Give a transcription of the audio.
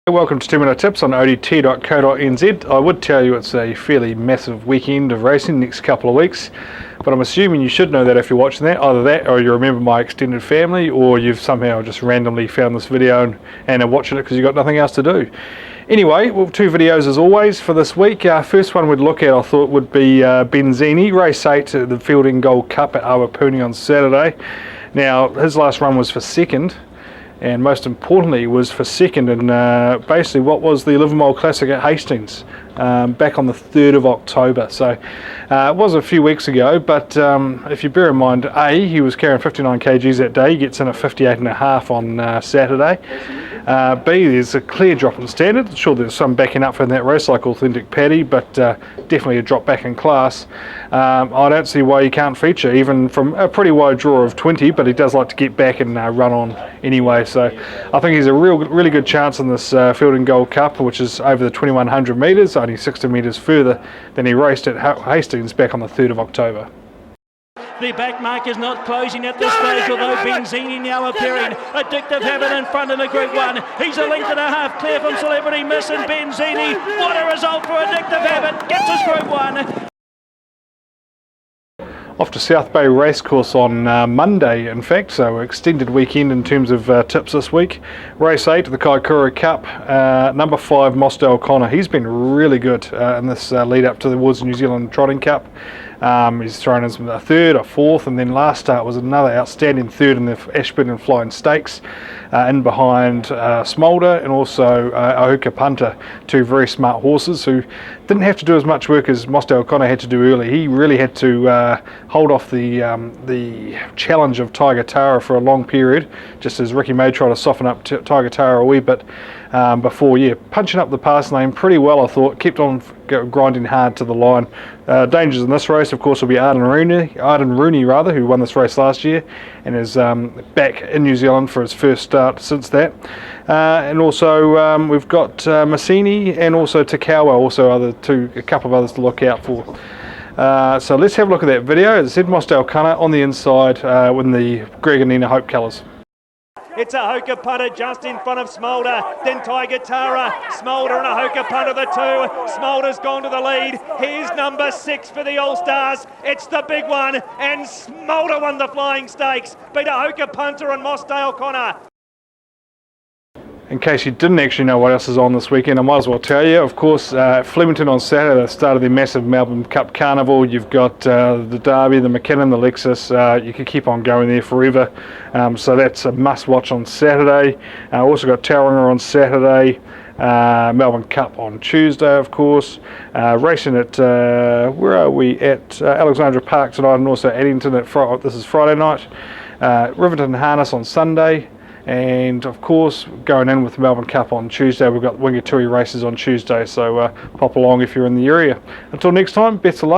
Welcome to 2 Minute Tips on odt.co.nz. I would tell you it's a fairly massive weekend of racing next couple of weeks, but I'm assuming you should know that if you're watching that. Either that or you remember my extended family, or you've somehow just randomly found this video and are watching it because you've got nothing else to do. Anyway, well, two videos as always for this week. First one we'd look at I thought would be Benzini, race 8 at the Fielding Gold Cup at Awapuni on Saturday. Now his last run was for second, and most importantly was for second in basically what was the 11 Mile Classic at Hastings back on the 3rd of October. So it was a few weeks ago, but if you bear in mind, A, he was carrying 59 kgs that day. He gets in at 58.5 on Saturday. B, there's a clear drop in standard. Sure, there's some backing up for that race like Authentic Paddy, but definitely a drop back in class. I don't see why he can't feature even from a pretty wide draw of 20, but he does like to get back and run on anyway. So I think he's a really good chance in this Fielding Gold Cup, which is over the 2100 metres, only 60 metres further than he raced at Hastings back on the 3rd of October. The back mark is not closing at this stage, although Benzini now appearing. Addictive Habit in front in the Group 1. He's a length and a half clear from Celebrity Miss, and Benzini, what a result for Addictive Habit, gets us Group 1. Off to South Bay Racecourse on Monday, in fact, so extended weekend in terms of tips this week. Race 8, the Kaikoura Cup, number 5, Mosta O'Connor. He's been really good in this lead up to the Woods New Zealand Trotting Cup. He's thrown in a 3rd, a 4th, and then last start was another outstanding 3rd in the Ashburn and Flying Stakes, in behind Smolder and also Ahuka Punter, two very smart horses who didn't have to do as much work as Mosta O'Connor had to do early. He really had to hold off the challenge of Tiger Tara for a long period, just as Ricky May tried to soften up Tiger Tara a wee bit before, punching up the pass lane pretty well, I thought, kept on grinding hard to the line. Dangers in this race, of course, will be Arden Rooney, who won this race last year and is back in New Zealand for his first start since that. And also we've got Massini and also Takawa, also a couple of others to look out for. So let's have a look at that video. As I said, Mosta O'Connor on the inside with the Greg and Nina Hope colours. It's a Ahuka Punter just in front of Smolder, then Tiger Tara, Smolder and Ahuka Punter the two. Smolder's gone to the lead. Here's number 6 for the All-Stars. It's the big one, and Smolder won the Flying Stakes. Beat Ahuka Punter and Mosta O'Connor. In case you didn't actually know what else is on this weekend, I might as well tell you. Of course, Flemington on Saturday, the start of the massive Melbourne Cup Carnival. You've got the Derby, the McKinnon, the Lexus. You could keep on going there forever. So that's a must-watch on Saturday. Also got Tauranga on Saturday. Melbourne Cup on Tuesday, of course. Racing at, where are we? At Alexandra Park tonight, and also Addington at this is Friday night. Riverton Harness on Sunday. And of course, going in with the Melbourne Cup on Tuesday, we've got Wingatui races on Tuesday, so pop along if you're in the area. Until next time, best of luck.